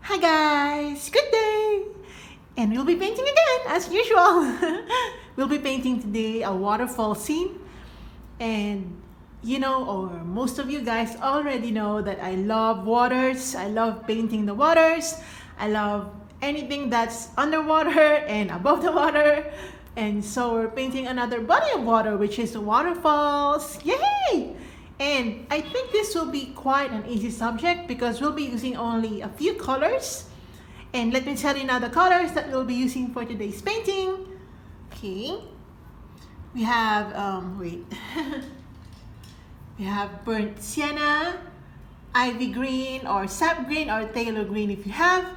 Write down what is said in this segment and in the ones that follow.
Hi guys, good day! And we'll be painting again as usual. We'll be painting today a waterfall scene. And you know, or most of you guys already know that I love waters. I love painting the waters. I love anything that's underwater and above the water. And so we're painting another body of water, which is the waterfalls. Yay! And I think this will be quite an easy subject because we'll be using only a few colors. And let me tell you now the colors that we'll be using for today's painting. Okay. We have, we have burnt sienna, ivy green or sap green or phthalo green if you have,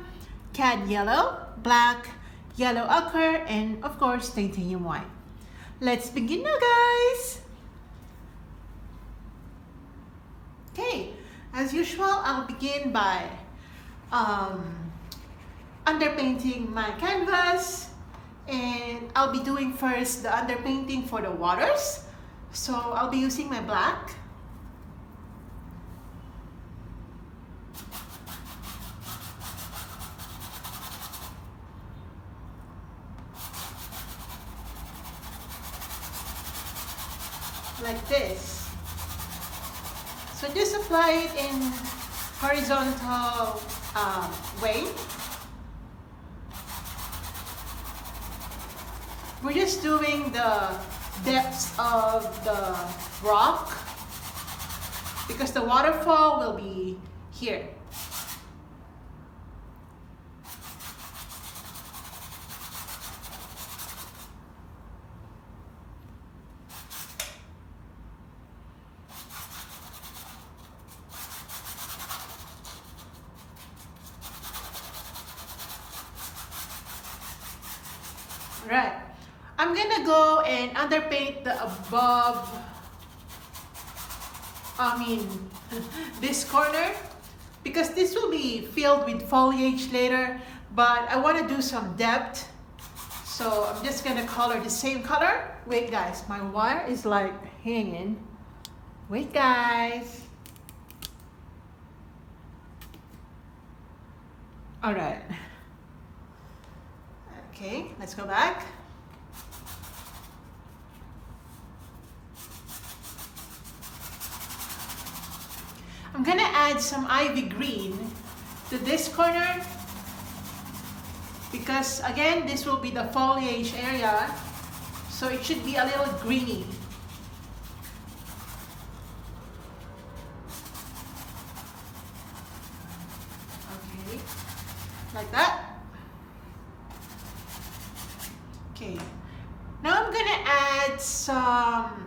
cad yellow, black, yellow ochre, and of course titanium white. Let's begin now, guys. Okay, as usual, I'll begin by underpainting my canvas, and I'll be doing first the underpainting for the waters. So I'll be using my black. Like this. So just apply it in horizontal way. We're just doing the depths of the rock because the waterfall will be here. Right. I'm gonna go and underpaint the above, this corner, because this will be filled with foliage later, but I want to do some depth. So I'm just gonna color the same color. Wait guys, my wire is like hanging. Wait guys. All right. Okay, let's go back. I'm gonna add some ivy green to this corner because again, this will be the foliage area, so it should be a little greeny. Okay, like that. Okay, now I'm gonna add some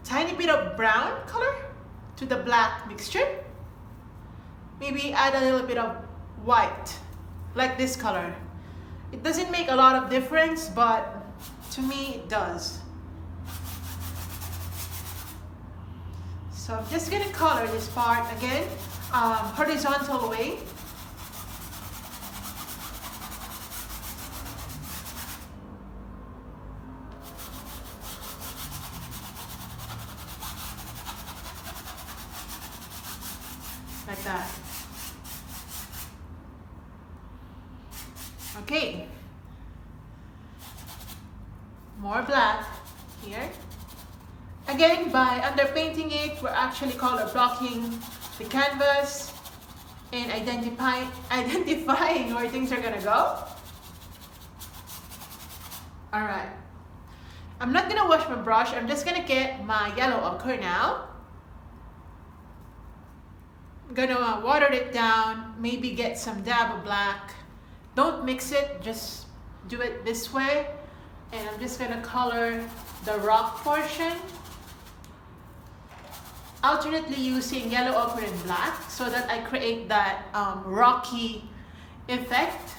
tiny bit of brown color to the black mixture. Maybe add a little bit of white, like this color. It doesn't make a lot of difference, but to me it does. So I'm just gonna color this part again, horizontal way. Like that. Okay. More black here. Again, by underpainting it, we're actually color blocking the canvas and identifying where things are gonna go. All right. I'm not gonna wash my brush. I'm just gonna get my yellow ochre now. I'm gonna water it down, maybe get some dab of black. Don't mix it, just do it this way. And I'm just gonna color the rock portion, alternately using yellow ochre and black so that I create that rocky effect.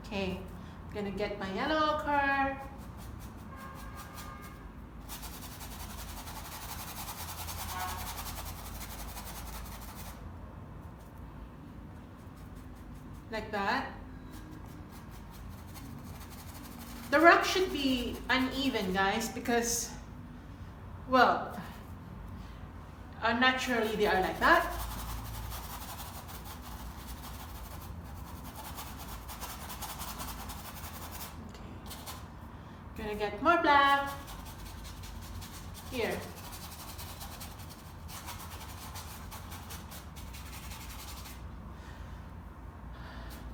Okay, I'm gonna get my yellow ochre. Like that. The rock should be uneven, guys, because Well, naturally they are like that. Okay. Gonna get more black here.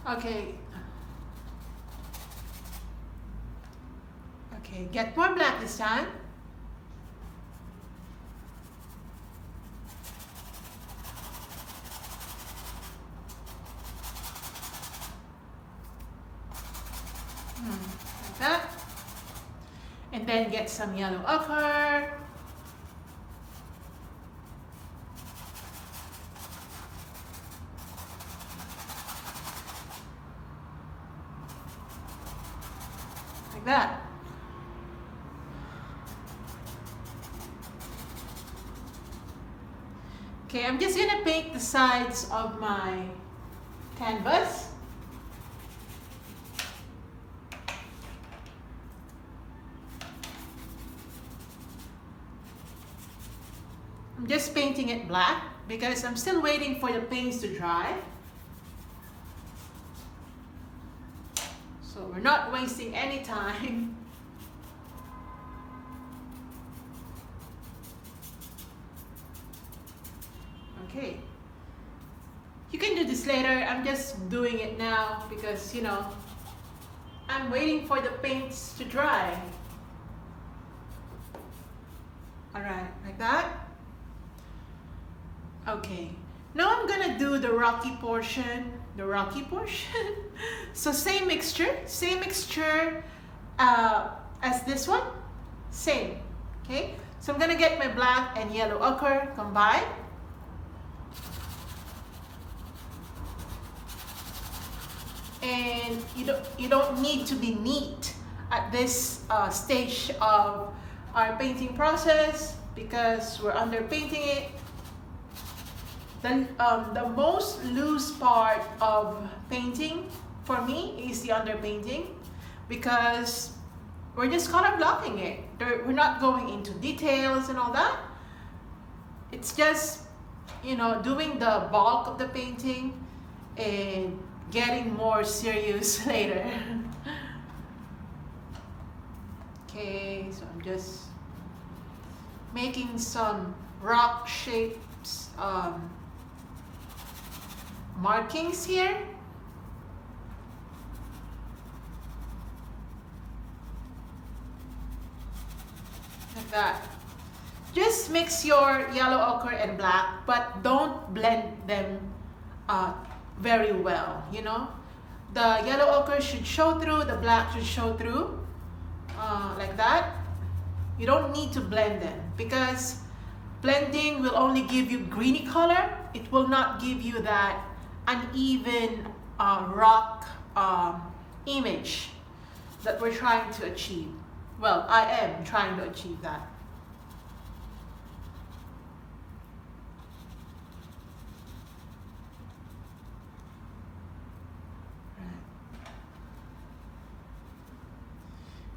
Okay. Okay, get more black this time. Like that. And then get some yellow ochre. Like that. Okay, I'm just gonna paint the sides of my canvas. I'm just painting it black because I'm still waiting for the paints to dry. So we're not wasting any time. Okay. You can do this later. I'm just doing it now because, you know, I'm waiting for the paints to dry. Alright, like that. Okay. Now I'm gonna do the rocky portion. So same mixture as this one. Same. Okay. So I'm gonna get my black and yellow ochre combined. And you don't need to be neat at this stage of our painting process because we're under painting it. Then the most loose part of painting for me is the underpainting because we're just color blocking it. We're not going into details and all that. It's just, you know, doing the bulk of the painting and getting more serious later. Okay, so I'm just making some rock shapes markings here. Like that. Just mix your yellow ochre and black, but don't blend them very well, you know. The yellow ochre should show through, the black should show through, like that. You don't need to blend them because blending will only give you greeny color. It will not give you that uneven rock image that we're trying to achieve. Well, I am trying to achieve that.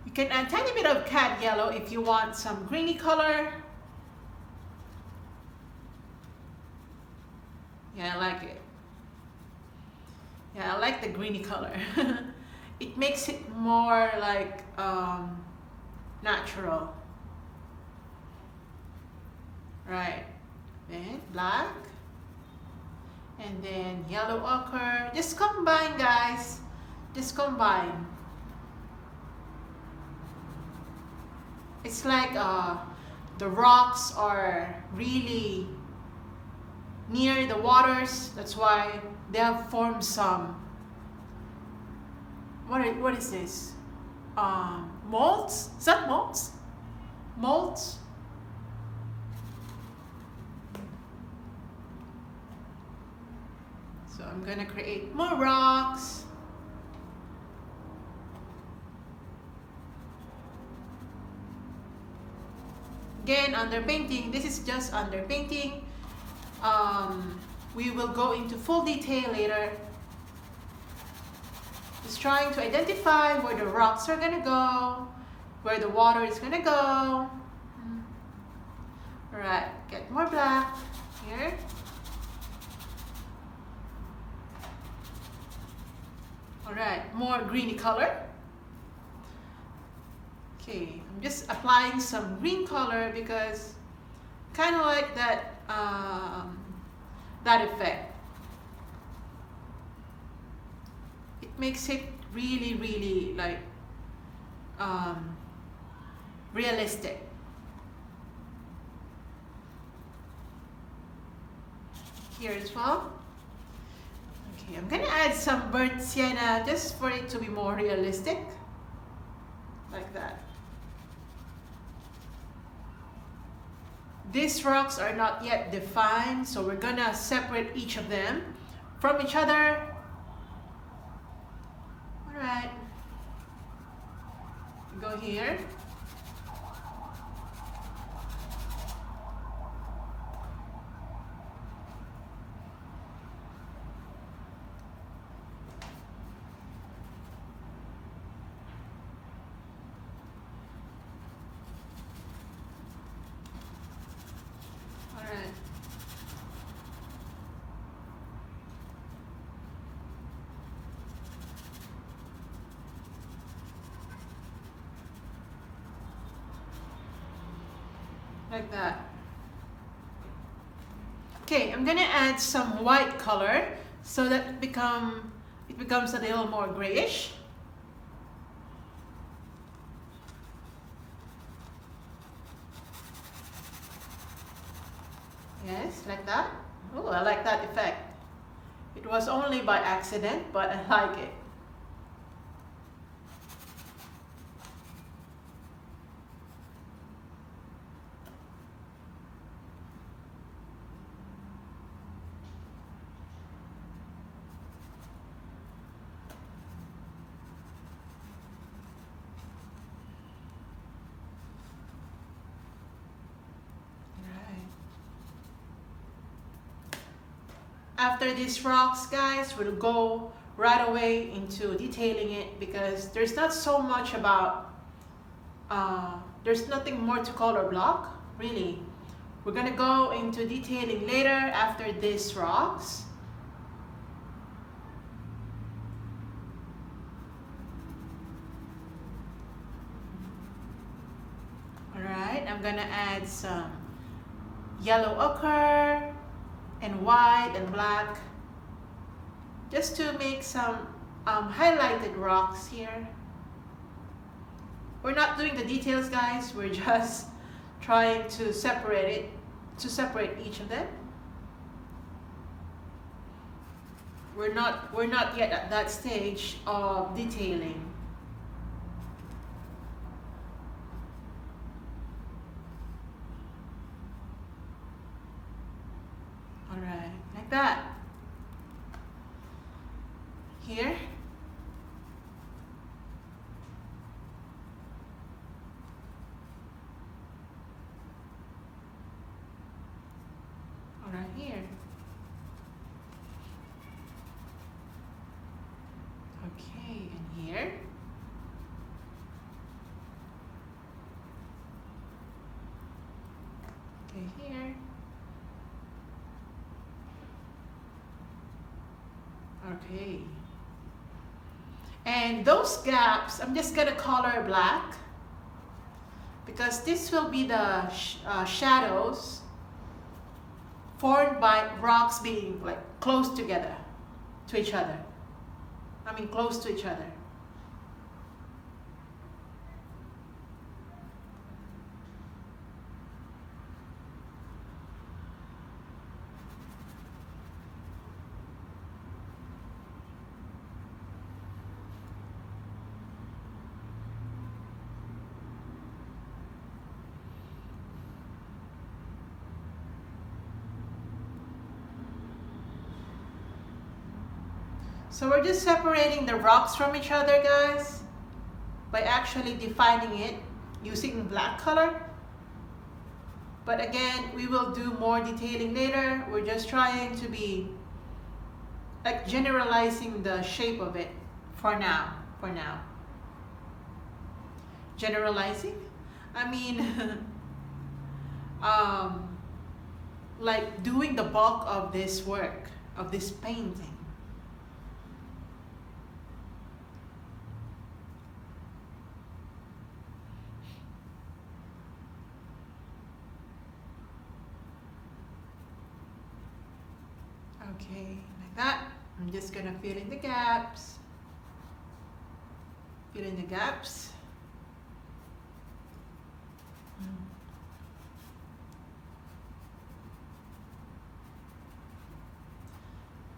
You can add a tiny bit of cat yellow if you want some greeny color. Yeah, I like it. Yeah, I like the greeny color. It makes it more like natural. Right. Then black. And then yellow ochre. Just combine, guys. Just combine. It's like the rocks are really near the waters. That's why they have formed some. What is this? Molds? Is that molds? Molds? So I'm gonna create more rocks. Again, underpainting. This is just underpainting. We will go into full detail later. Just trying to identify where the rocks are gonna go, where the water is gonna go. more black here. All right, more greeny color. Okay, I'm just applying some green color because kind of like that that effect. It makes it really like realistic. Here as well. Okay, I'm gonna add some burnt sienna just for it to be more realistic, like that. These rocks are not yet defined, so we're gonna separate each of them from each other. All right, go here. Like that. Okay, I'm gonna add some white color so that it becomes a little more grayish. Yes, like that. Oh, I like that effect. It was only by accident, but I like it. After these rocks, guys, we'll go right away into detailing it because there's not so much about, there's nothing more to color block, really. We're gonna go into detailing later after these rocks. All right, I'm gonna add some yellow ochre and white and black just to make some highlighted rocks here. We're not doing the details, guys. We're just trying to separate each of them. We're not yet at that stage of detailing. All right, like that. Here. All right, here. Okay, and here. Okay, here. Okay. And those gaps, I'm just gonna color black because this will be the shadows formed by rocks being like close together to each other. I mean close to each other. So we're just separating the rocks from each other, guys, by actually defining it using black color. But again, we will do more detailing later. We're just trying to be like generalizing the shape of it for now. Generalizing? I mean, like doing the bulk of this work, of this painting. Okay, like that. I'm just gonna fill in the gaps. Fill in the gaps.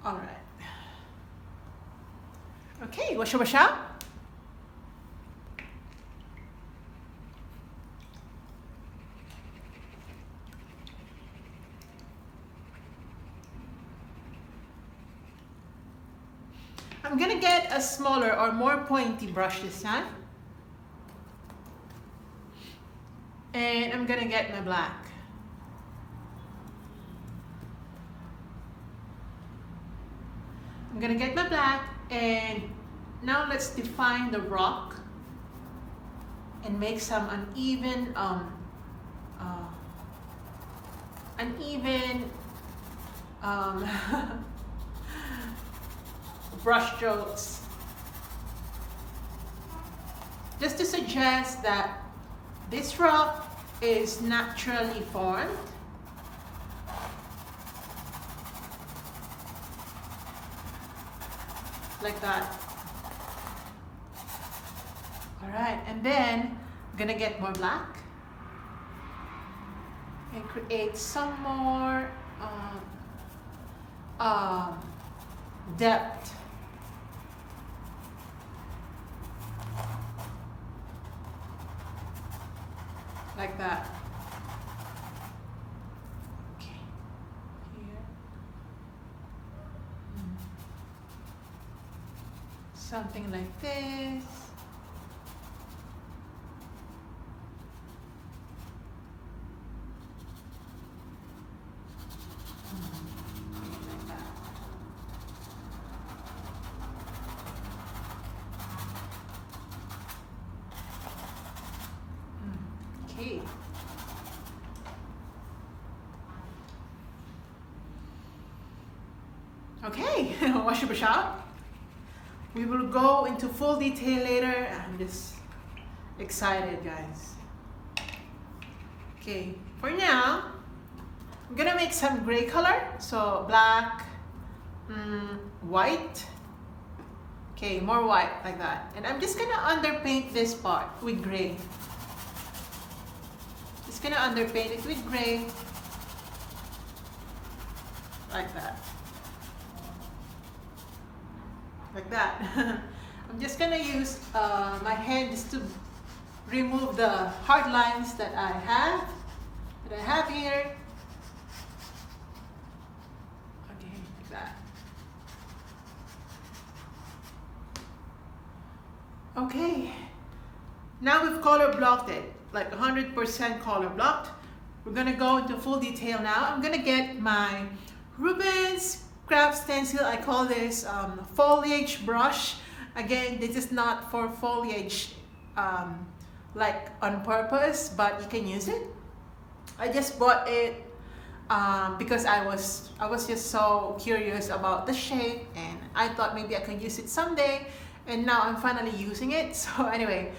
All right. Okay, washa washa. I'm gonna get a smaller or more pointy brush this time. And I'm gonna get my black. I'm gonna get my black, and now let's define the rock and make some uneven brush strokes, just to suggest that this rock is naturally formed. Like that. All right, and then I'm gonna get more black and create some more depth. Like that. Okay. Here. Something like this. Like that. Okay. Okay, wash your brush out. We will go into full detail later. I'm just excited, guys. Okay, for now, I'm gonna make some gray color. So black, white. Okay, more white like that. And I'm just gonna underpaint this part with gray. Just gonna underpaint it with gray. Like that. Like that. I'm just gonna use my hand just to remove the hard lines that I have here. Okay, like that. Okay, now we've color blocked it, like 100% color blocked. We're gonna go into full detail now. I'm gonna get my Rubens craft stencil. I call this foliage brush. Again, this is not for foliage like on purpose, but you can use it. I just bought it because I was just so curious about the shape, and I thought maybe I could use it someday, and now I'm finally using it. So anyway,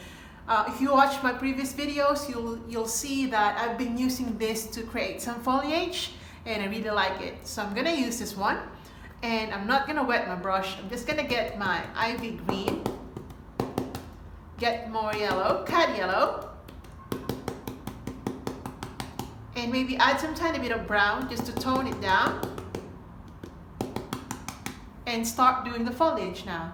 if you watch my previous videos, you'll see that I've been using this to create some foliage, and I really like it. So I'm gonna use this one, and I'm not gonna wet my brush. I'm just gonna get my ivy green, get more yellow, cad yellow, and maybe add some tiny bit of brown just to tone it down, and start doing the foliage now.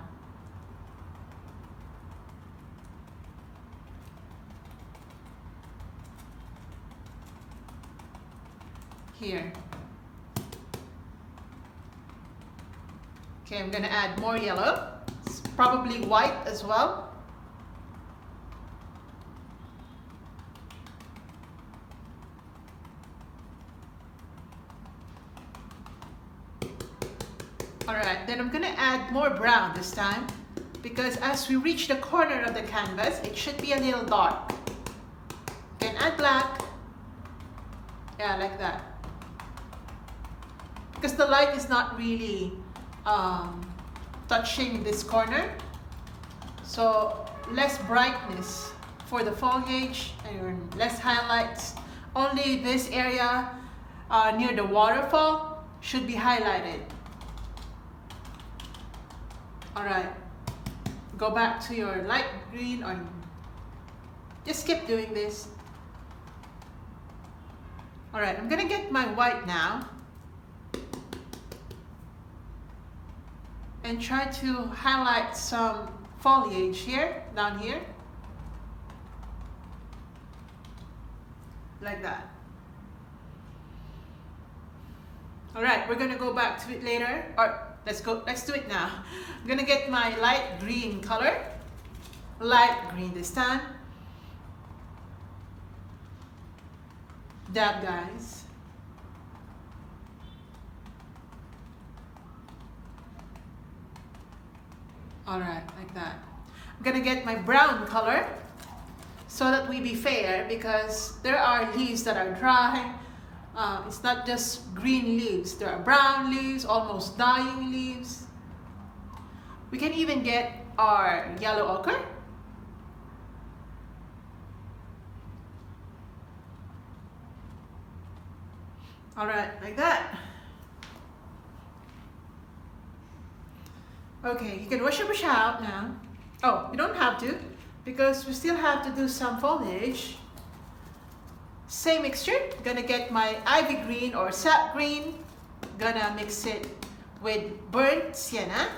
Here. Okay, I'm gonna add more yellow, probably white as well. Alright, then I'm gonna add more brown this time, because as we reach the corner of the canvas, it should be a little dark. You can add black. Yeah, like that. because the light is not really touching this corner. So less brightness for the foliage and less highlights. Only this area near the waterfall should be highlighted. Alright, go back to your light green or just keep doing this. Alright, I'm gonna get my white now and try to highlight some foliage here, down here, like that. Alright, we're gonna go back to it later, or let's do it now. I'm gonna get my light green color, light green this time. Dab, guys. Alright, like that. I'm gonna get my brown color so that we be fair, because there are leaves that are dry. It's not just green leaves. There are brown leaves, almost dying leaves. We can even get our yellow ochre. Alright, like that. Okay, you can wash your brush out now. Oh, you don't have to, because we still have to do some foliage. Same mixture, gonna get my ivy green or sap green, gonna mix it with burnt sienna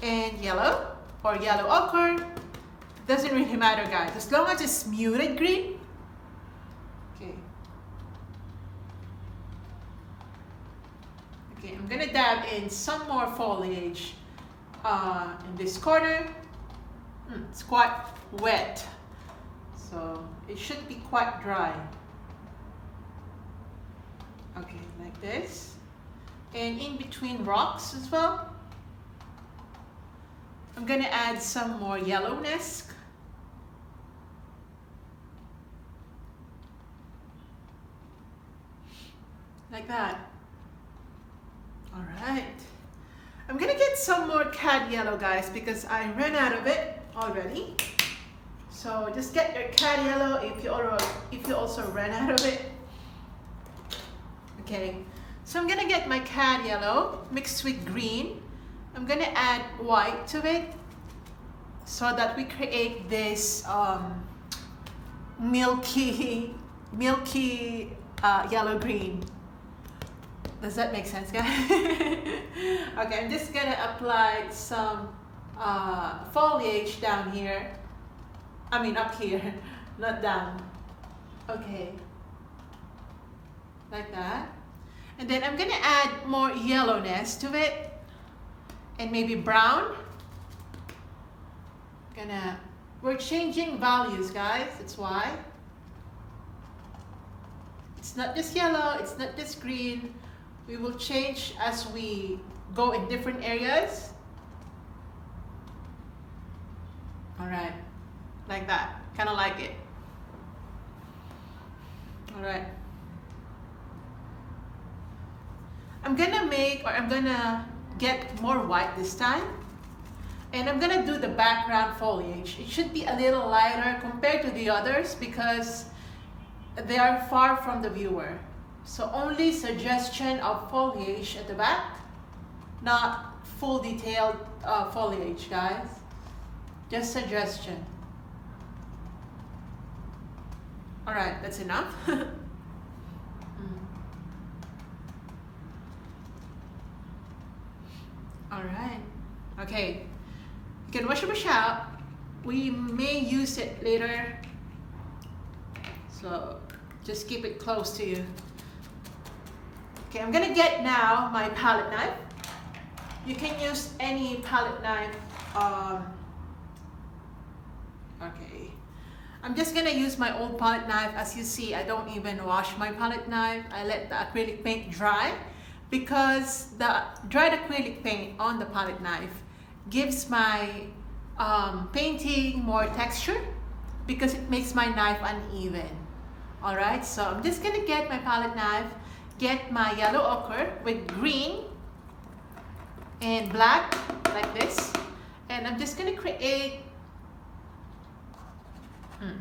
and yellow or yellow ochre. Doesn't really matter, guys, as long as it's muted green. Okay. Okay, I'm gonna dab in some more foliage in this corner. It's quite wet, so it should be quite dry. Okay, like this. And in between rocks as well, I'm gonna add some more yellowness. Like that. All right. I'm gonna get some more cad yellow, guys, because I ran out of it already. So just get your cad yellow if you also ran out of it. Okay, so I'm gonna get my cad yellow mixed with green. I'm gonna add white to it so that we create this milky yellow green. Does that make sense, guys? Okay, I'm just gonna apply some foliage down here. I mean up here, not down. Okay, like that. And then I'm gonna add more yellowness to it and maybe brown. We're changing values, guys, that's why. It's not just yellow, it's not just green. We will change as we go in different areas. All right, like that, kind of like it. All right. I'm gonna get more white this time. And I'm gonna do the background foliage. It should be a little lighter compared to the others because they are far from the viewer. So only suggestion of foliage at the back, not full detailed foliage, guys. Just suggestion. All right, that's enough. All right, okay. You can wash your brush out. We may use it later, so just keep it close to you. Okay, I'm gonna get now my palette knife. You can use any palette knife. Okay, I'm just gonna use my old palette knife. As you see, I don't even wash my palette knife. I let the acrylic paint dry because the dried acrylic paint on the palette knife gives my painting more texture because it makes my knife uneven. Alright, so I'm just gonna get my palette knife get my yellow ochre with green and black like this, and I'm just going to create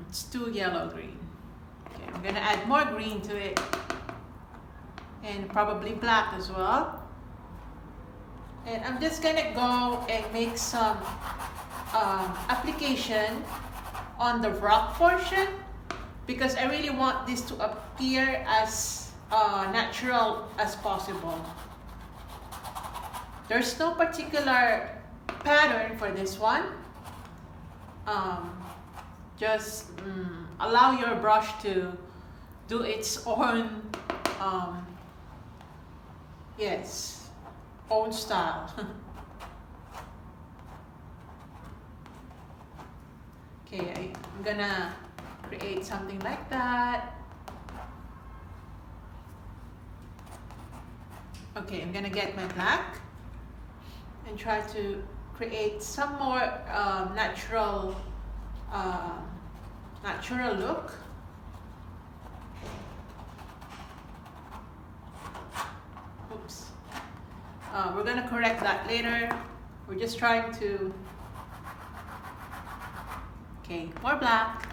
it's too yellow green. Okay, I'm going to add more green to it and probably black as well. And I'm just going to go and make some application on the rock portion, because I really want this to appear as natural as possible. There's no particular pattern for this one. Just allow your brush to do its own, own style. Okay, I'm gonna create something like that. Okay, I'm gonna get my black and try to create some more natural look. Oops. We're gonna correct that later. We're just trying to. Okay, more black.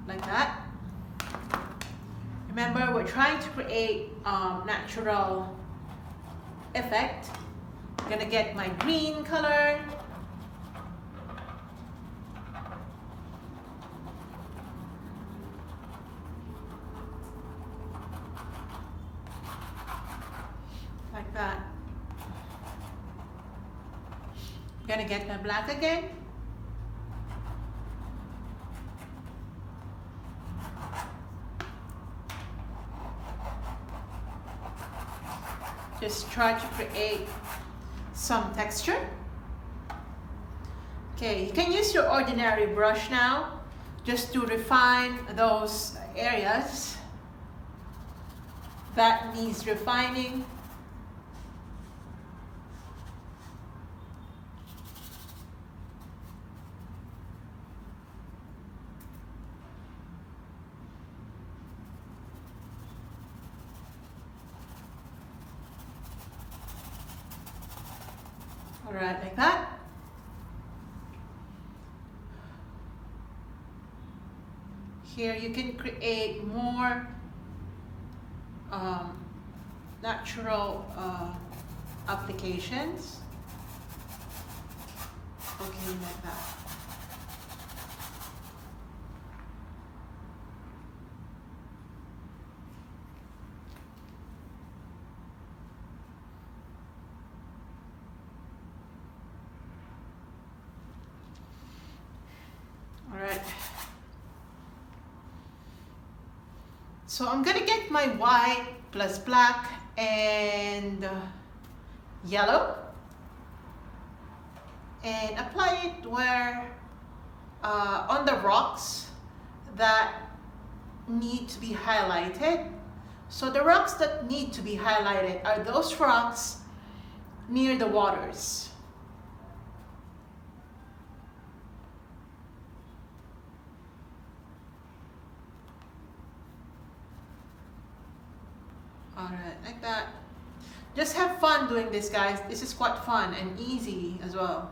Like that. Remember, we're trying to create natural effect. I'm gonna get my green color. Like that. I'm gonna get my black again. Just try to create some texture. Okay, you can use your ordinary brush now just to refine those areas that needs refining. Alright, like that. Here you can create more natural applications. Okay, like that. Alright. So I'm gonna get my white plus black and yellow and apply it where on the rocks that need to be highlighted. So the rocks that need to be highlighted are those rocks near the waters. Alright, like that. Just have fun doing this, guys. This is quite fun and easy as well.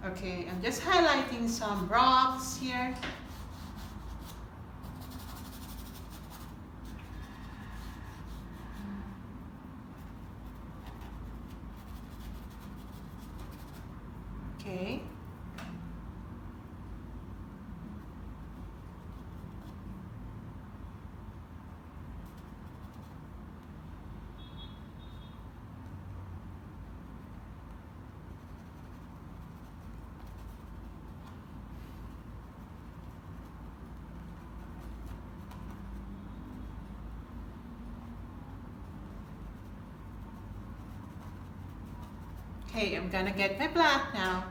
Okay, I'm just highlighting some rocks here. Okay. Okay, I'm gonna get my black now.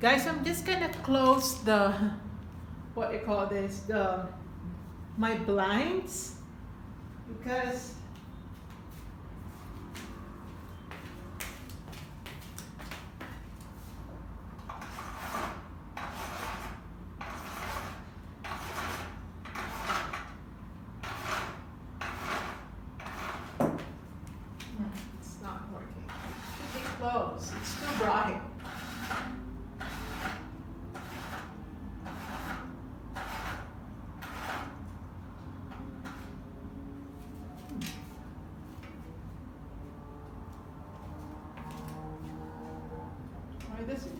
Guys, I'm just gonna close the, what you call this, my blinds, because it's not working. It should be closed. It's too bright. Why does it?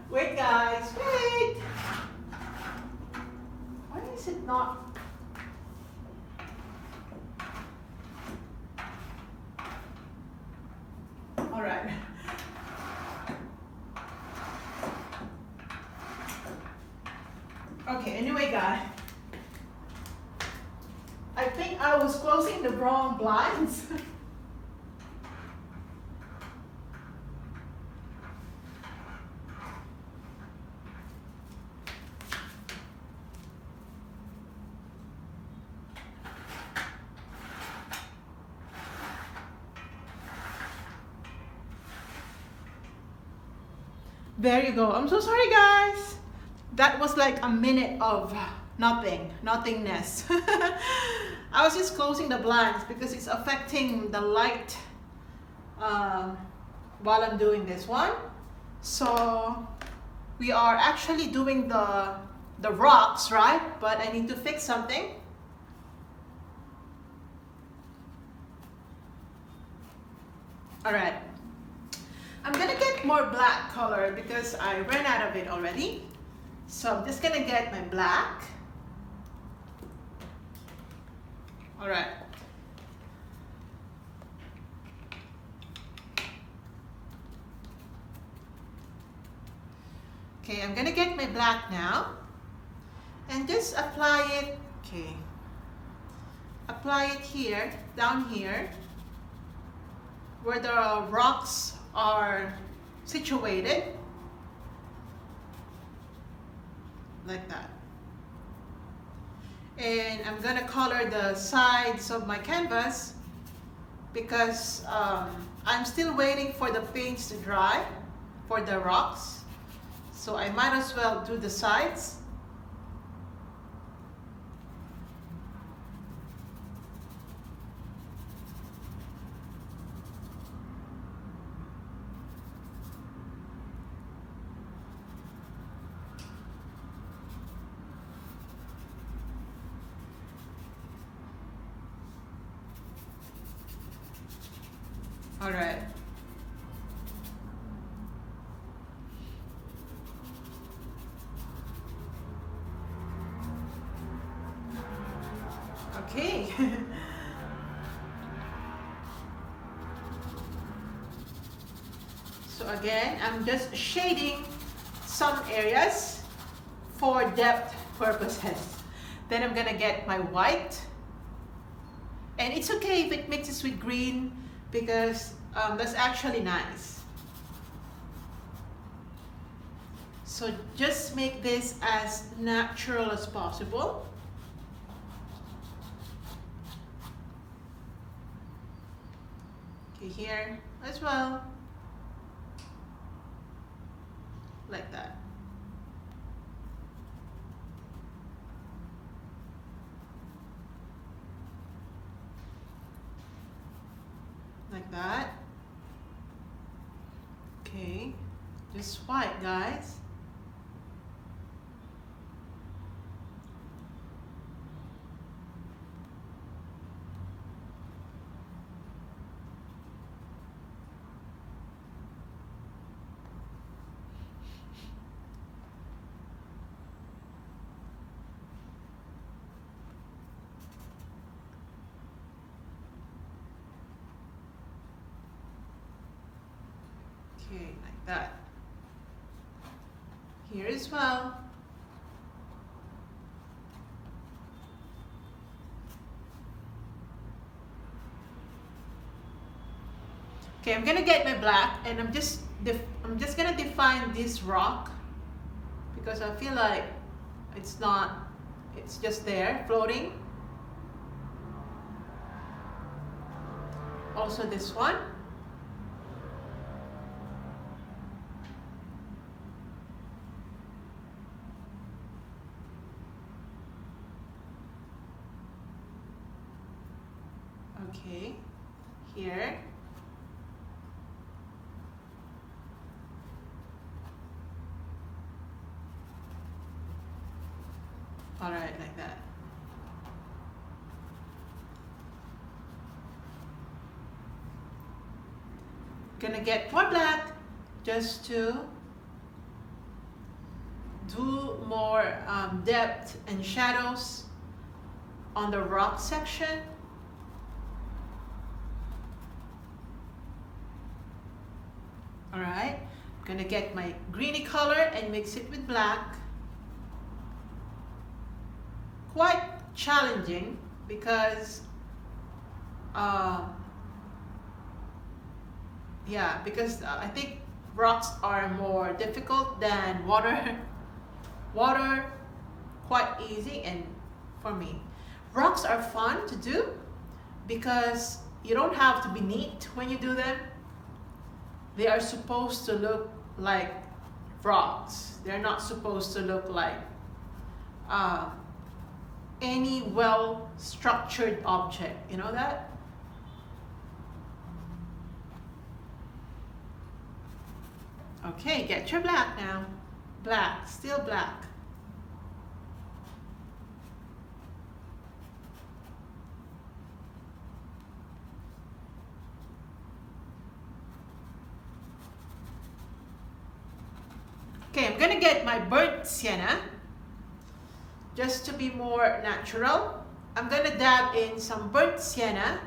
Wait, guys, wait. Why is it not? All right. Okay, anyway, guys, I think I was closing the wrong blinds. There you go. I'm so sorry, guys. That was like a minute of nothingness. I was just closing the blinds because it's affecting the light while I'm doing this one. So we are actually doing the rocks, right? But I need to fix something. All right. I'm gonna get more black color because I ran out of it already. So I'm just gonna get my black. All right. Okay, I'm gonna get my black now and just apply it. Okay. Apply it here, down here, where the rocks are situated, like that. And I'm gonna color the sides of my canvas because I'm still waiting for the paints to dry for the rocks, so I might as well do the sides. All right. Okay. So again, I'm just shading some areas for depth purposes. Then I'm gonna get my white. And it's okay if it mixes with green, because that's actually nice. So just make this as natural as possible. Okay, here as well, like that. Like that. Okay, just white, guys. Okay, like that. Here as well. Okay, I'm gonna get my black, and I'm just gonna define this rock because I feel like it's just there floating. Also this one. Okay, here. All right, like that. Gonna get more black just to do more depth and shadows on the rock section. All right, I'm gonna get my greeny color and mix it with black. Quite challenging because I think rocks are more difficult than water. Water quite easy, and for me rocks are fun to do because you don't have to be neat when you do them. They are supposed to look like rocks. They're not supposed to look like any well-structured object, you know that? Okay, get your black now. Black, still black. Okay, I'm gonna get my burnt sienna just to be more natural. I'm gonna dab in some burnt sienna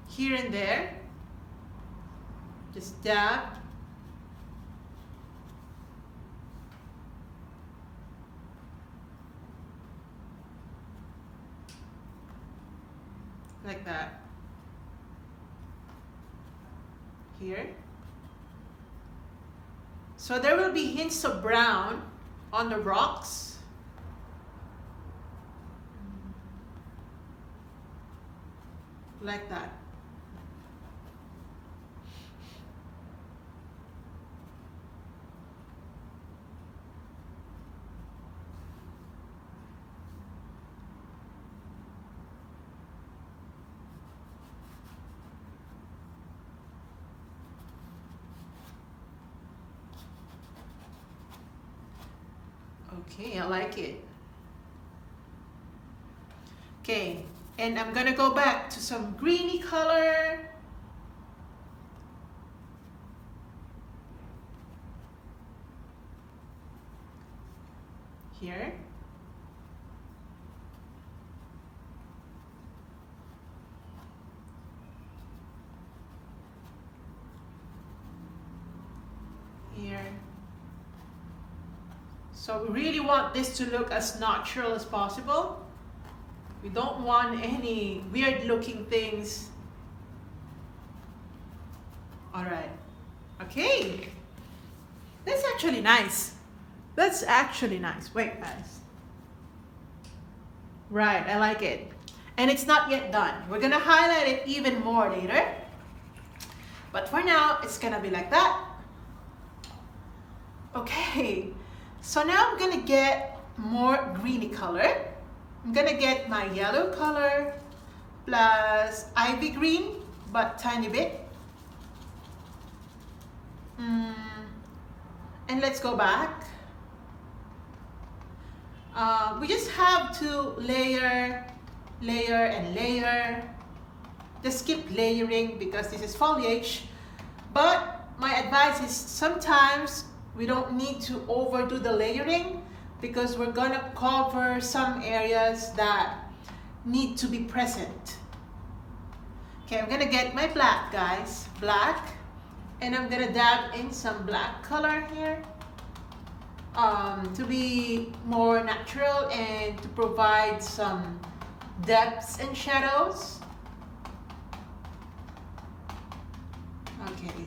here and there. Just dab. Like that. Here. So there will be hints of brown on the rocks. Like that. Okay, I like it. Okay, and I'm gonna go back to some greeny color. Here. Here. So we really want this to look as natural as possible. We don't want any weird looking things. All right. Okay. That's actually nice. That's actually nice. Wait, guys. Right, I like it. And it's not yet done. We're gonna highlight it even more later. But for now, it's gonna be like that. Okay. So now I'm gonna get more greeny color. I'm gonna get my yellow color plus ivy green, but tiny bit. And let's go back. We just have to layer, and layer. Just keep layering because this is foliage. But my advice is sometimes we don't need to overdo the layering because we're gonna cover some areas that need to be present. Okay, I'm gonna get my black, guys, black, and I'm gonna dab in some black color here to be more natural and to provide some depths and shadows. Okay,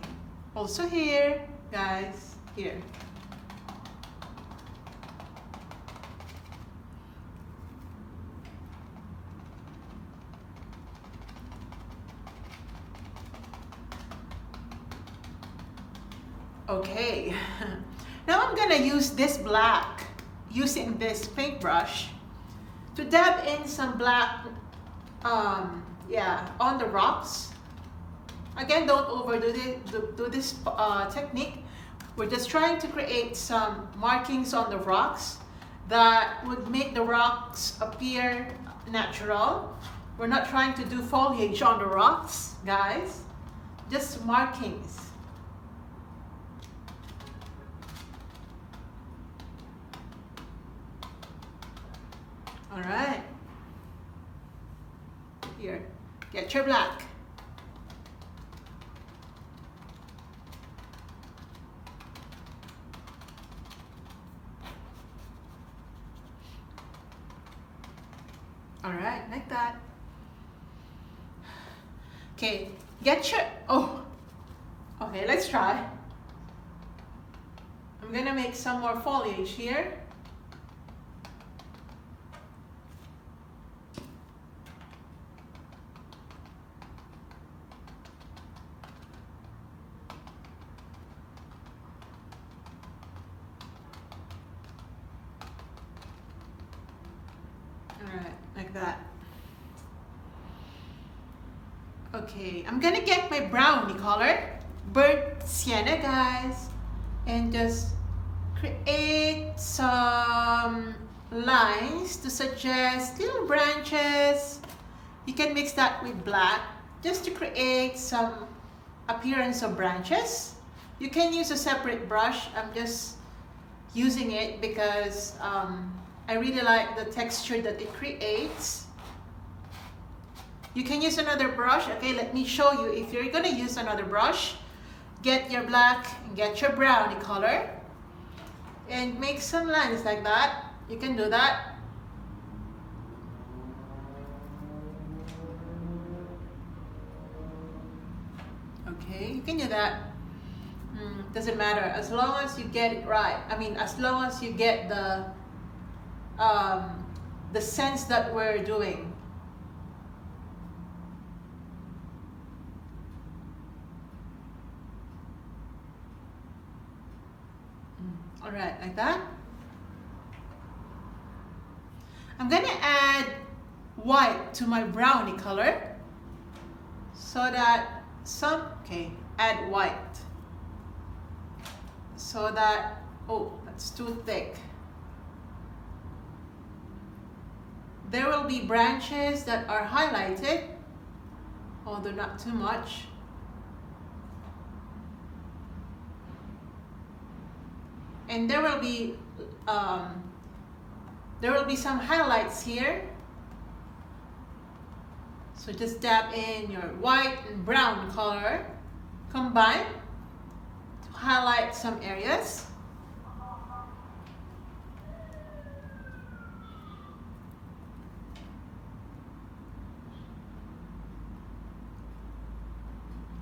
also here, guys, here. Okay, now I'm gonna use this black, using this paintbrush, to dab in some black, yeah, on the rocks. Again, don't overdo this technique. We're just trying to create some markings on the rocks that would make the rocks appear natural. We're not trying to do foliage on the rocks, guys, just markings. All right, here, get your black. All right, like that. Okay, get your, oh, okay, let's try. I'm gonna make some more foliage here. Alright, like that. Okay, I'm gonna get my brownie color, burnt sienna, guys, and just create some lines to suggest little branches. You can mix that with black just to create some appearance of branches. You can use a separate brush. I'm just using it because I really like the texture that it creates. You can use another brush. Okay, let me show you. If you're gonna use another brush, get your black and get your brownie color and make some lines like that. You can do that. Okay, you can do that. Doesn't matter, as long as you get it right. I mean, as long as you get the sense that we're doing. All right, like that. I'm gonna add white to my brownie color so that okay, add white so that, oh, that's too thick. There will be branches that are highlighted, although not too much. And there will be some highlights here. So just dab in your white and brown color, combine to highlight some areas.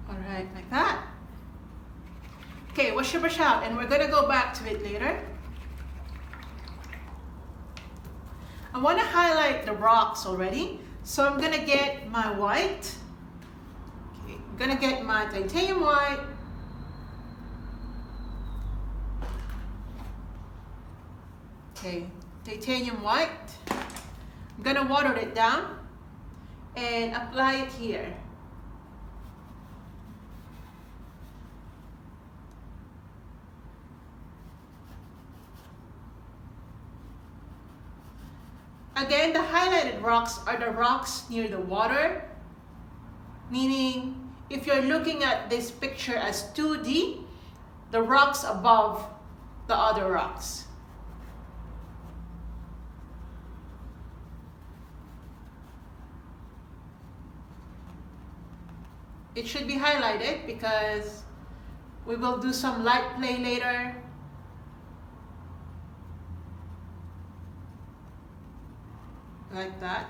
All right, like that. Okay, wash your brush out, and we're gonna go back to it later. I wanna highlight the rocks already, so I'm gonna get my white. Okay, I'm gonna get my titanium white. Okay, titanium white. I'm gonna water it down and apply it here. Again, the highlighted rocks are the rocks near the water, meaning if you're looking at this picture as 2D, the rocks above the other rocks. It should be highlighted because we will do some light play later. Like that.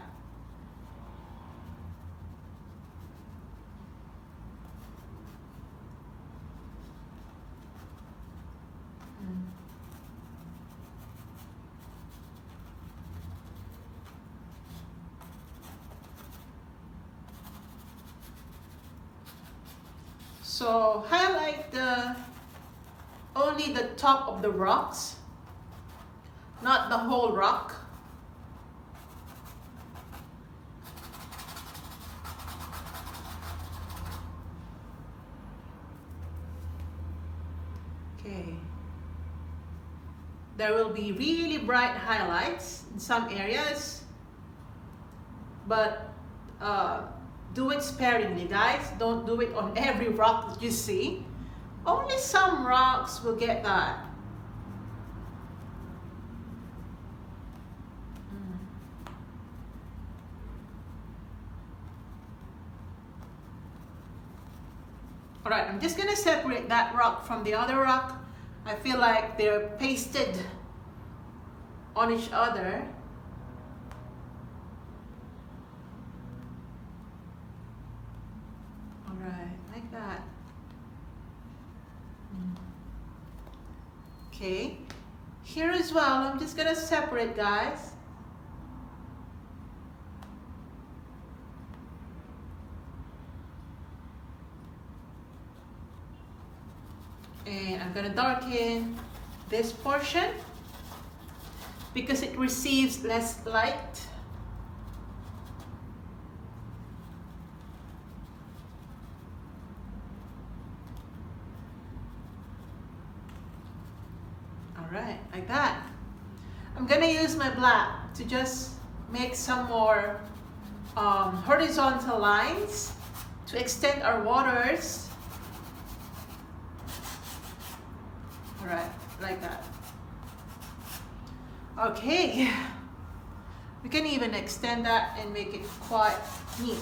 So highlight only the top of the rocks, not the whole rock. Okay. There will be really bright highlights in some areas, but do it sparingly, guys. Don't do it on every rock that you see. Only some rocks will get that. All right, I'm just gonna separate that rock from the other rock. I feel like they're pasted on each other. All right, like that. Okay, here as well, I'm just gonna separate, guys. And I'm gonna darken this portion because it receives less light. All right, like that. I'm gonna use my black to just make some more horizontal lines to extend our waters. All right, like that. Okay, we can even extend that and make it quite neat.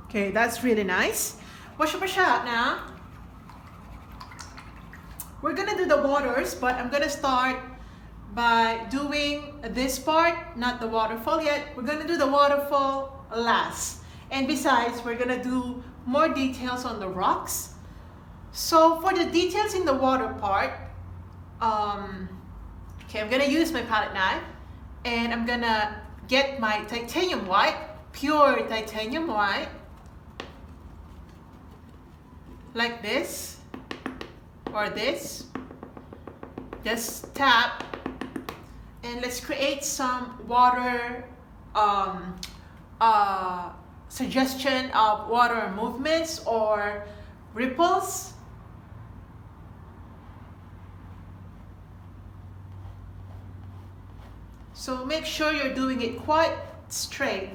Okay, that's really nice. Wash up now. We're gonna do the waters, but I'm gonna start by doing this part, not the waterfall yet. We're gonna do the waterfall last. And besides, we're gonna do more details on the rocks. So for the details in the water part, okay, I'm gonna use my palette knife and I'm gonna get my titanium white, pure titanium white, like this, or this. Just tap, and let's create some water, suggestion of water movements or ripples. So make sure you're doing it quite straight,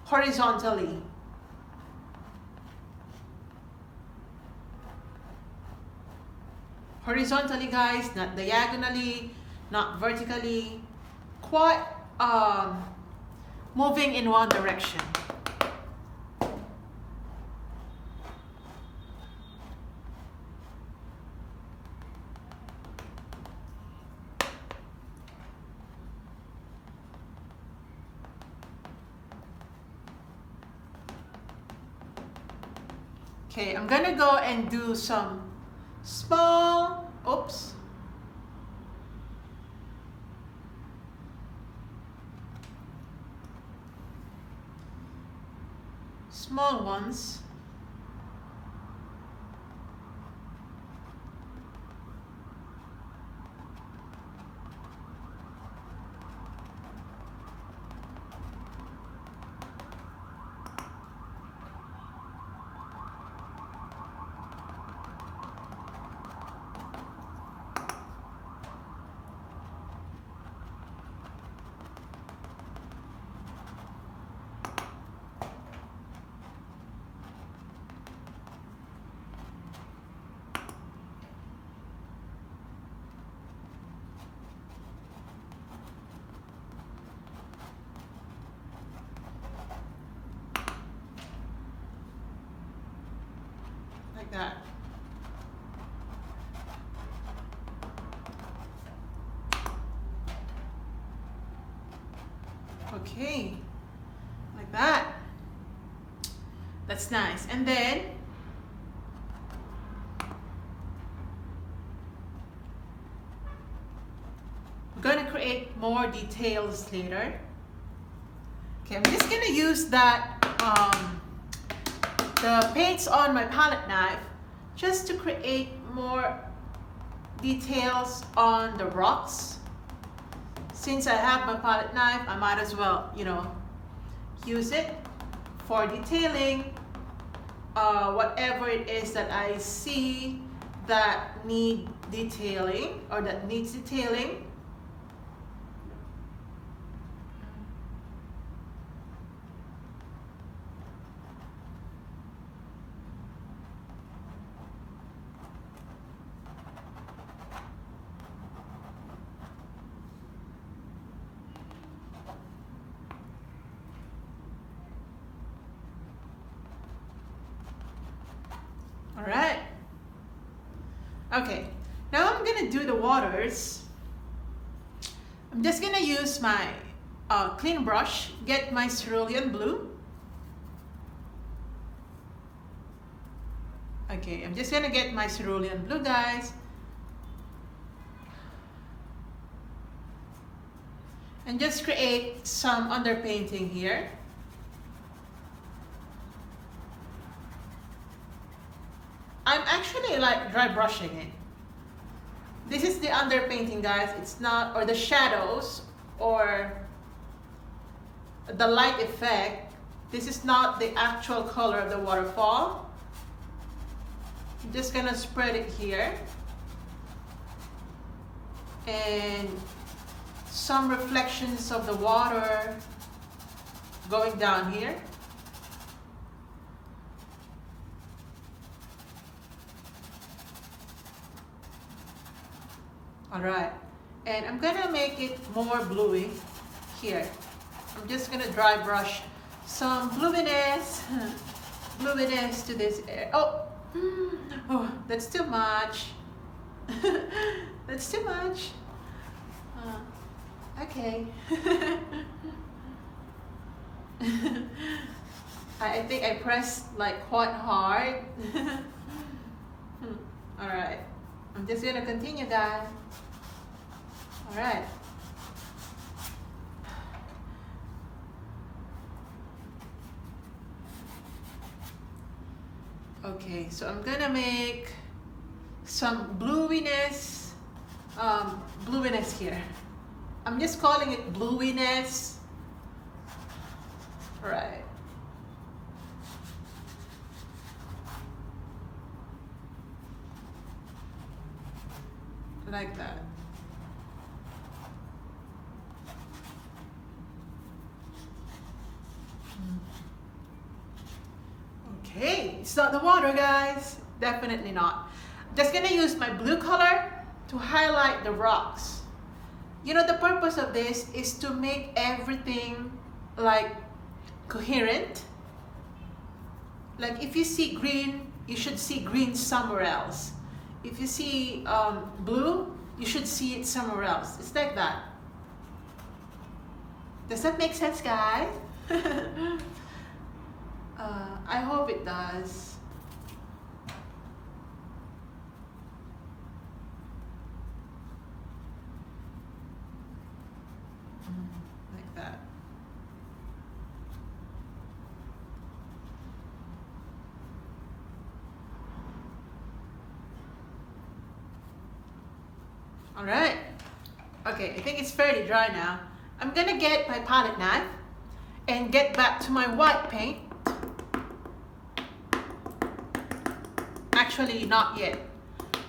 horizontally. Horizontally, guys, not diagonally, not vertically, quite moving in one direction. Okay, I'm gonna go and do some small, small ones. Like that. Okay, like that. That's nice. And then we're going to create more details later. Okay, I'm just gonna use that the paints on my palette knife just to create more details on the rocks. Since I have my palette knife, I might as well, you know, use it for detailing whatever it is that I see that need detailing or that needs detailing. All right. Okay, now I'm gonna do the waters. I'm just gonna use my clean brush, get my cerulean blue. Okay, I'm just gonna get my cerulean blue, guys. And just create some underpainting here. I'm actually like dry brushing it. This is the underpainting, guys. It's not, or the shadows, or the light effect. This is not the actual color of the waterfall. I'm just gonna spread it here. And some reflections of the water going down here. All right, and I'm gonna make it more bluey here. I'm just gonna dry brush some blueness to this area. Oh, that's too much. That's too much. Okay. I think I pressed like quite hard. All right, I'm just gonna continue, guys. All right. Okay, so I'm gonna make some blueness here. I'm just calling it blueness. Right. Like that. Okay, it's not the water, guys. Definitely not. I'm just gonna use my blue color to highlight the rocks. You know, the purpose of this is to make everything like coherent. Like if you see green, you should see green somewhere else. If you see blue, you should see it somewhere else. It's like that. Does that make sense, guys? I hope it does. Like that. All right. Okay, I think it's fairly dry now. I'm gonna get my palette knife and get back to my white paint. Actually, not yet.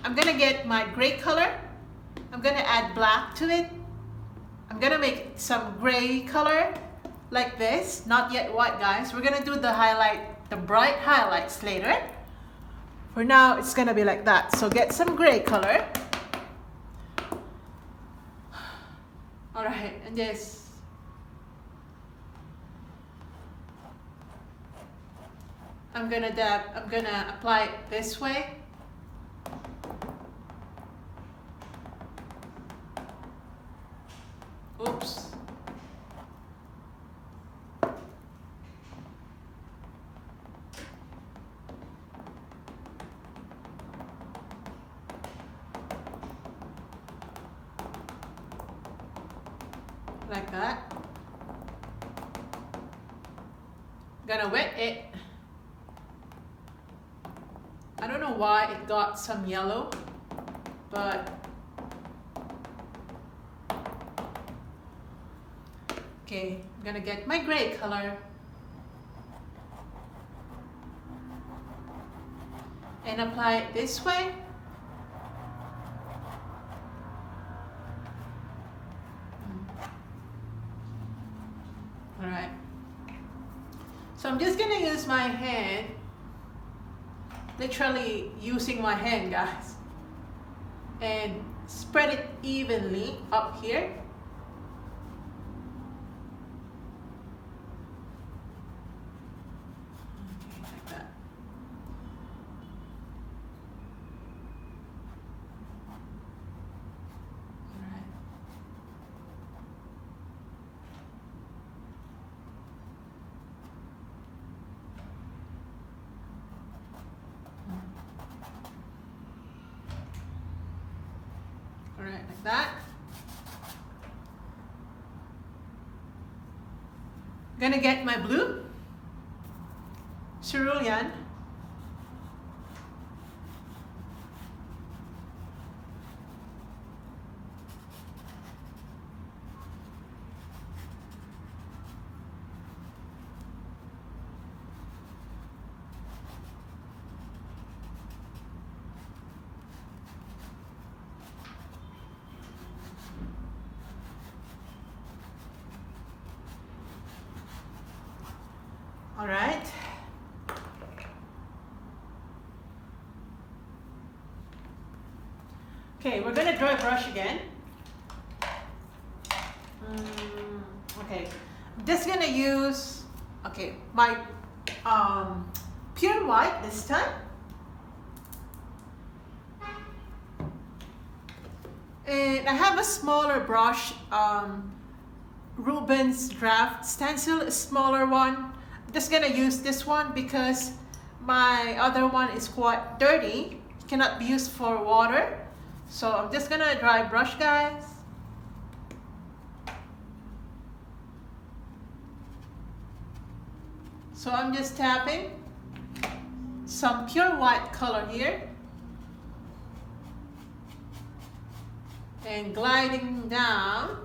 I'm gonna get my gray color. I'm gonna add black to it. I'm gonna make some gray color like this. Not yet white, guys. We're gonna do the highlight, the bright highlights later. For now, it's gonna be like that. So get some gray color. All right, and this. I'm gonna apply it this way. Oops. Like that. Gonna wet it. I don't know why it got some yellow, but okay, I'm gonna get my gray color and apply it this way. All right. So I'm just gonna use my hand, literally using my hand, guys, and spread it evenly up here. Okay, like that. All right. All right, like that. Gonna get my blue, Cerulean. All right. Okay, we're gonna dry brush again. Okay, I'm just gonna use, okay, my pure white this time. And I have a smaller brush, Rubens Draft Stencil, a smaller one. I'm just gonna use this one because my other one is quite dirty. It cannot be used for water. So I'm just gonna dry brush, guys. So I'm just tapping some pure white color here and gliding down.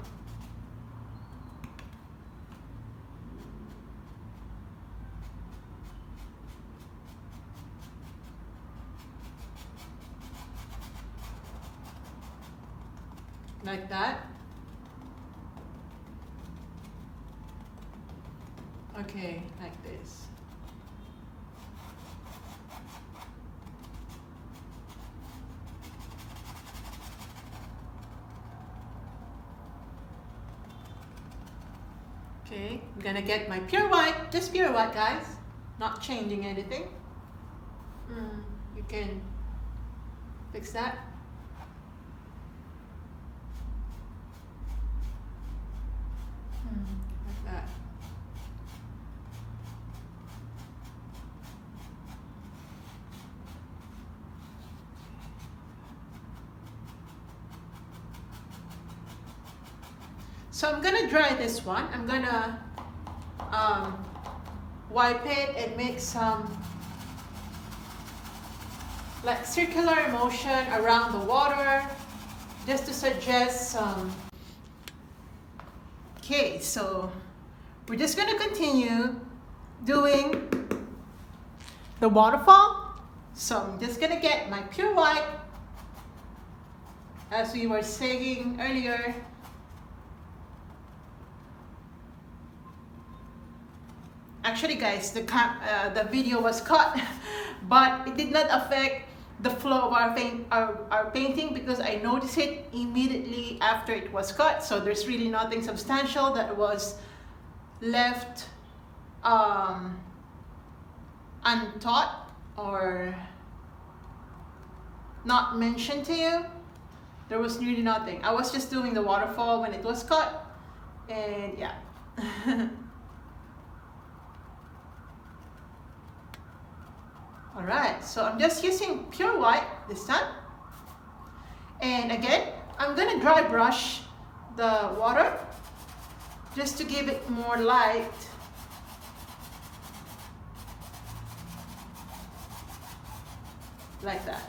Like that. Okay, like this. Okay, I'm gonna get my pure white, just pure white, guys, not changing anything. You can fix that. Like that. So I'm gonna dry this one. I'm gonna wipe it and make some like circular motion around the water just to suggest some. Okay, so we're just gonna continue doing the waterfall. So I'm just gonna get my pure white, as we were saying earlier. Actually, guys, the video was cut, but it did not affect the flow of our painting because I noticed it immediately after it was cut. So there's really nothing substantial that was left untaught or not mentioned to you. There was really nothing. I was just doing the waterfall when it was cut, and yeah. Alright, so I'm just using pure white this time. And again, I'm gonna dry brush the water just to give it more light. like that.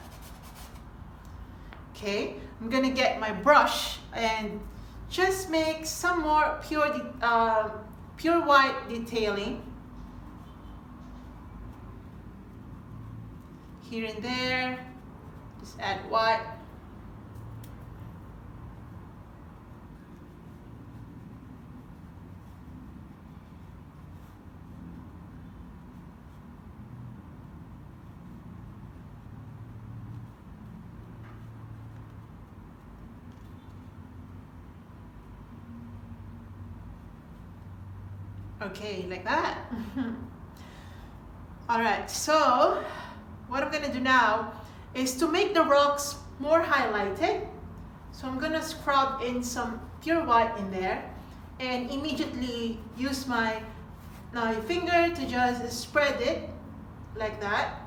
Okay, I'm gonna get my brush and just make some more pure white detailing here and there. Just add white. Okay, like that. All right, so what I'm gonna do now is to make the rocks more highlighted. So I'm gonna scrub in some pure white in there and immediately use my finger to just spread it like that.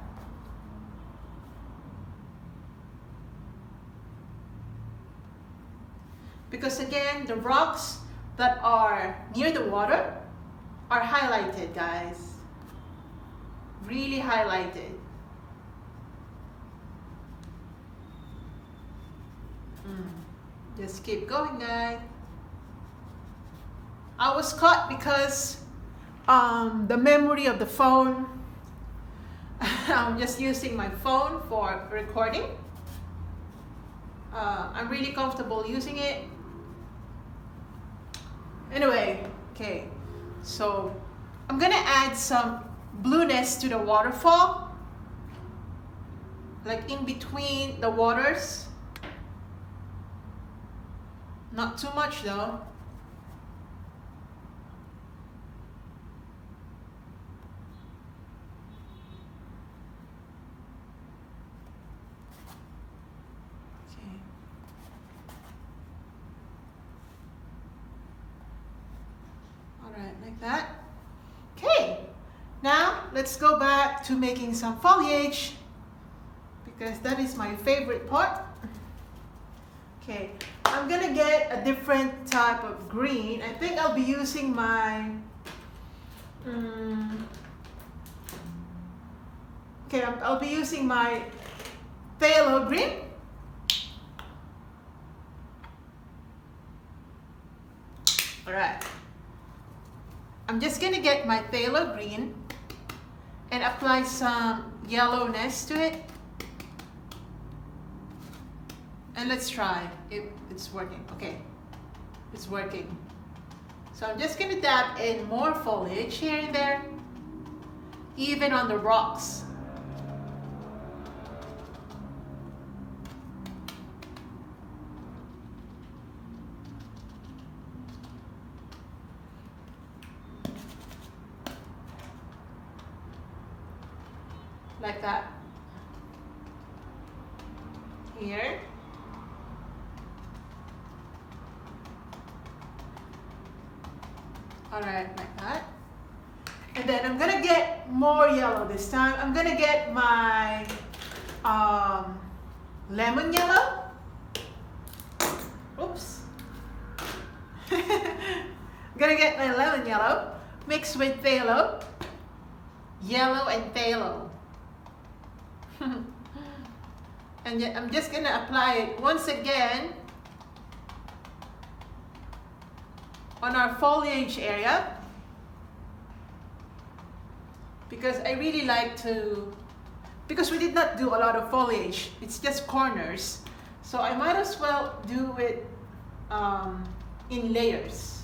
Because again, the rocks that are near the water are highlighted, guys. Really highlighted. Just keep going, guys. I was caught because the memory of the phone. I'm just using my phone for recording. I'm really comfortable using it. Anyway, okay. So I'm gonna add some blueness to the waterfall, like in between the waters. Not too much though. Okay. All right, like that. Okay, now let's go back to making some foliage because that is my favorite part. Okay, I'm gonna get a different type of green. I think I'll be using my I'll be using my phthalo green. All right. I'm just gonna get my phthalo green and apply some yellowness to it. And let's try if it's working. Okay, it's working. So I'm just gonna dab in more foliage here and there, even on the rocks. Like that. Here. All right, like that. And then I'm gonna get more yellow this time. I'm gonna get my lemon yellow. Oops. I'm gonna get my lemon yellow mixed with phthalo. Yellow and phthalo. And yet I'm just gonna apply it once again on our foliage area because I really like to, because we did not do a lot of foliage, it's just corners, so I might as well do it in layers.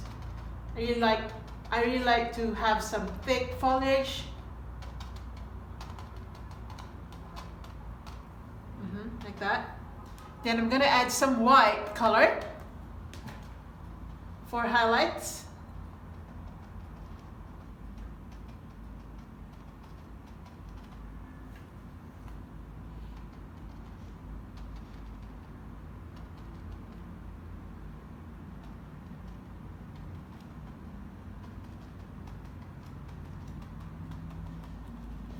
I really like to have some thick foliage. Like that. Then I'm gonna add some white color for highlights.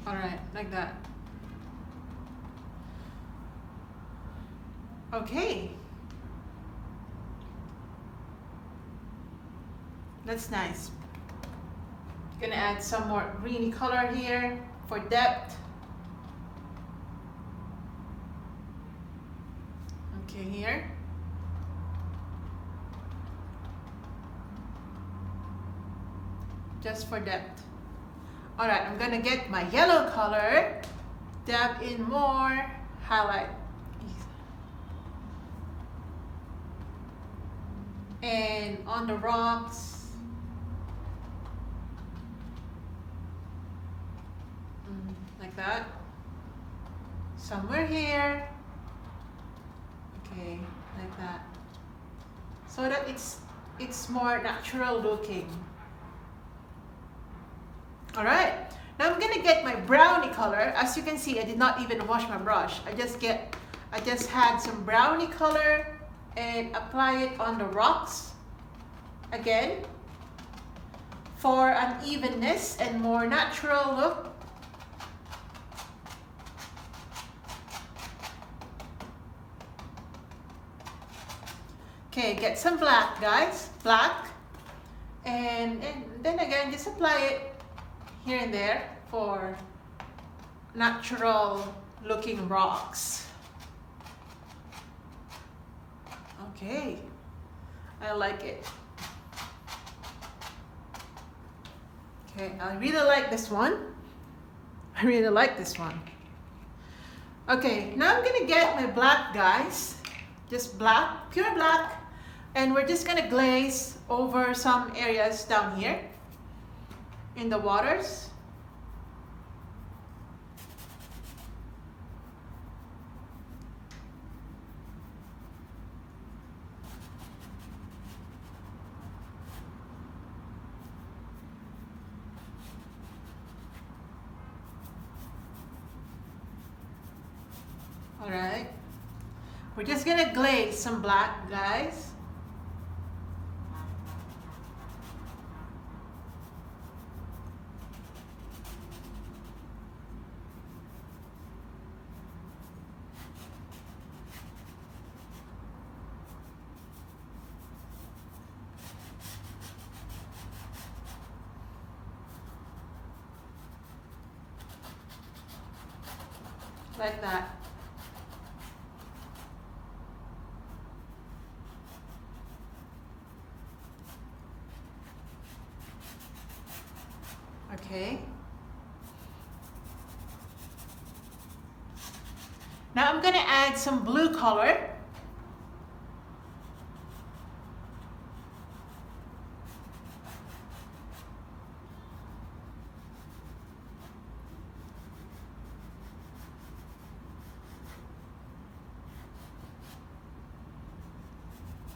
All right, like that. Okay. That's nice. Gonna add some more greeny color here for depth. Okay, here. Just for depth. Alright, I'm gonna get my yellow color, dab in more highlight. And on the rocks, like that. Somewhere here. Okay, like that. So that it's more natural looking. Alright, now I'm gonna get my brownie color. As you can see, I did not even wash my brush. I just had some brownie color and apply it on the rocks again for unevenness and more natural look. Okay, get some black, guys, black, and then again just apply it here and there for natural looking rocks. Okay, I like it. Okay, I really like this one. I really like this one. Okay, now I'm gonna get my black, guys. Just black, pure black. And we're just gonna glaze over some areas down here in the waters. All right, we're just gonna glaze some black, guys. Like that. Okay. Now I'm going to add some blue color.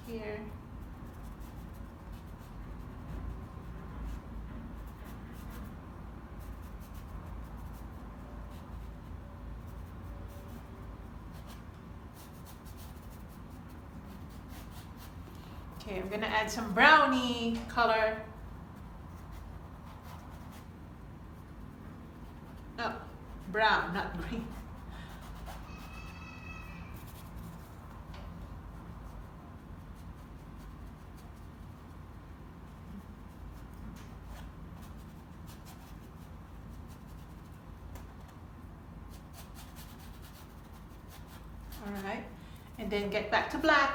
Here. Okay, I'm gonna add some brownie color. Oh, brown, not green. All right, and then get back to black.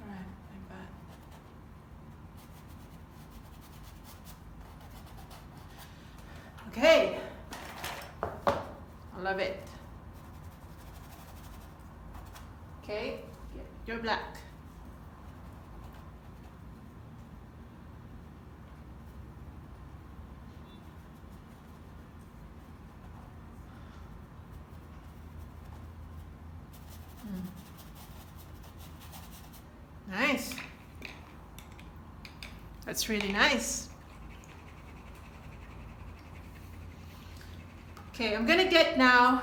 All right, like that. Okay, I love it. Okay, get your black. Nice. That's really nice. Okay, I'm gonna get now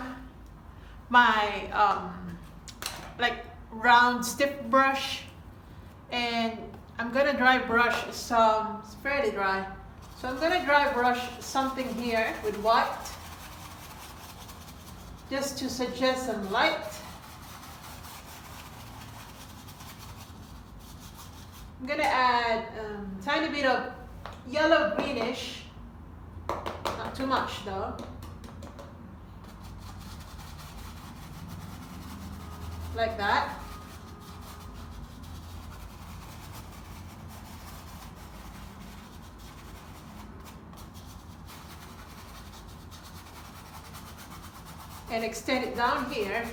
my like round stiff brush, and I'm gonna dry brush some. It's fairly dry, so I'm gonna dry brush something here with white, just to suggest some light. I'm gonna add tiny bit of yellow greenish, not too much though. Like that. And extend it down here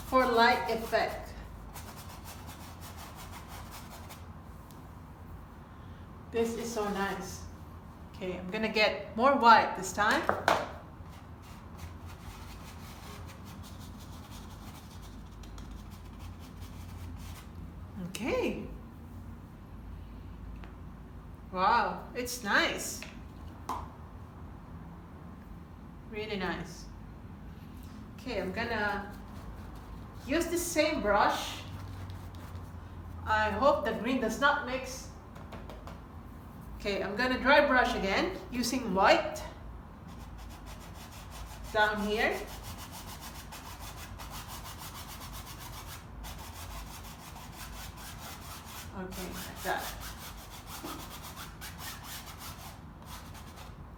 for light effect. This is so nice. Okay, I'm gonna get more white this time. Okay. Wow, it's nice. Really nice. Okay, I'm gonna use the same brush. I hope the green does not mix. Okay, I'm gonna dry brush again using white down here. Okay, like that.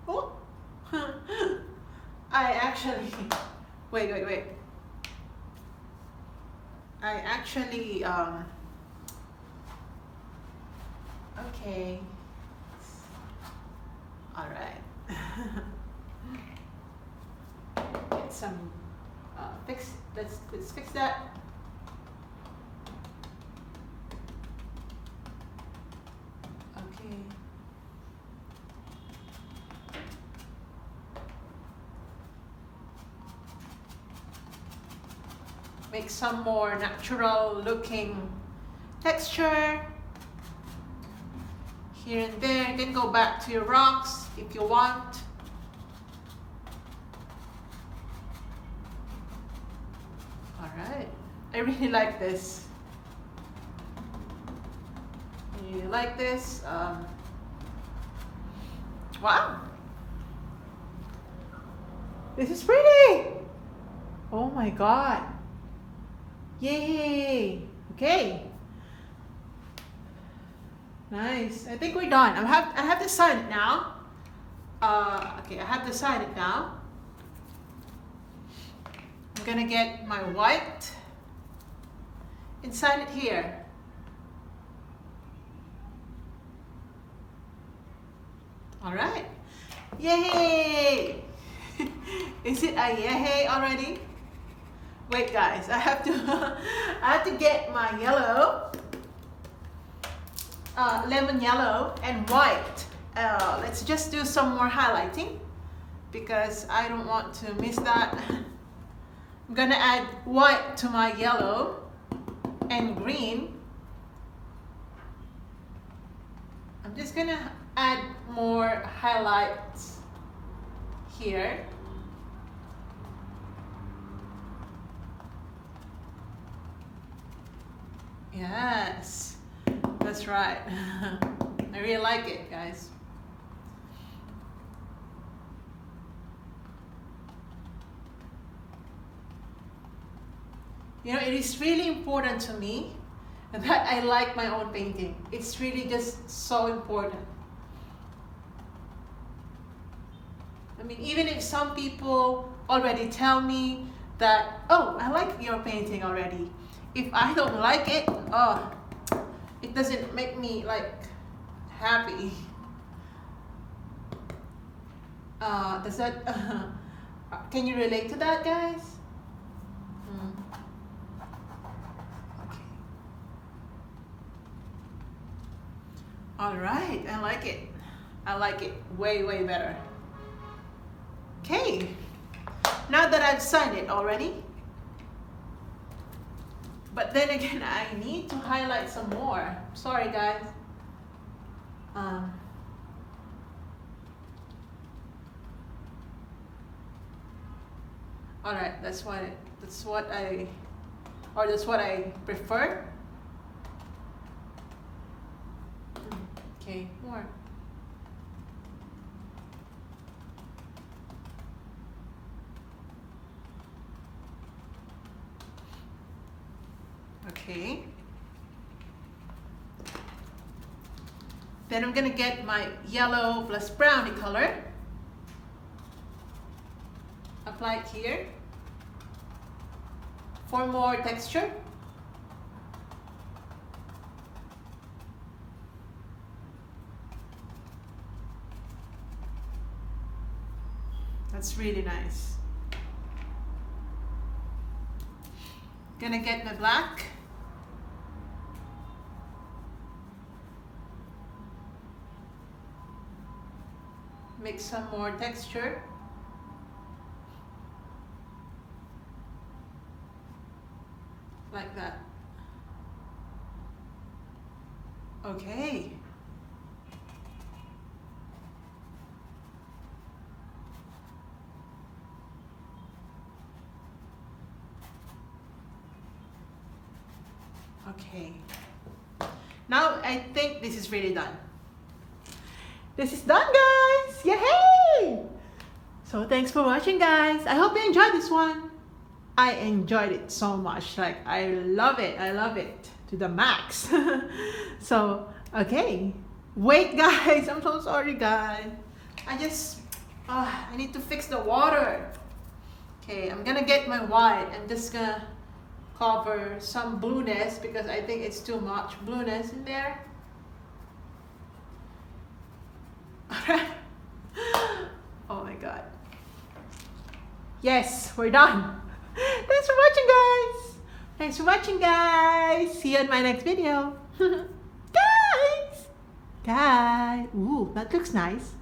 Oh! I actually, wait. I actually, okay. All right. Get some, let's fix that. Okay. Make some more natural looking texture here and there. You can go back to your rocks if you want. All right, I really like this. You like this? Wow, this is pretty. Oh my God. Yay! Okay. Nice. I think we're done. I have decided now. Okay, I have decided now. I'm gonna get my white inside it here. All right. Yay! Is it a yay already? Wait, guys, I have to get my yellow, lemon yellow and white. Let's just do some more highlighting because I don't want to miss that. I'm gonna add white to my yellow and green. I'm just gonna add more highlights here. Yes, that's right. I really like it, guys. You know, it is really important to me that I like my own painting. It's really just so important. I mean, even if some people already tell me that, oh, I like your painting already. If I don't like it, oh, it doesn't make me like happy. Does that, can you relate to that, guys? Okay. All right, I like it. I like it way, way better. Okay, now that I've signed it already, but then again, I need to highlight some more. Sorry, guys. All right, that's what I prefer. Okay, more. Okay. Then I'm gonna get my yellow plus brownie color. Apply it here for more texture. That's really nice. Gonna get my black. Make some more texture. Like that. Okay. Okay. Now I think this is really done. This is done, guys! Yay! So thanks for watching, guys. I hope you enjoyed this one. I enjoyed it so much. Like, I love it. I love it to the max. So, okay. Wait, guys. I'm so sorry, guys. I need to fix the water. Okay, I'm gonna get my white. I'm just gonna cover some blueness because I think it's too much blueness in there. Oh my god. Yes, we're done. Thanks for watching, guys. Thanks for watching, guys. See you in my next video. Guys. Ooh, that looks nice.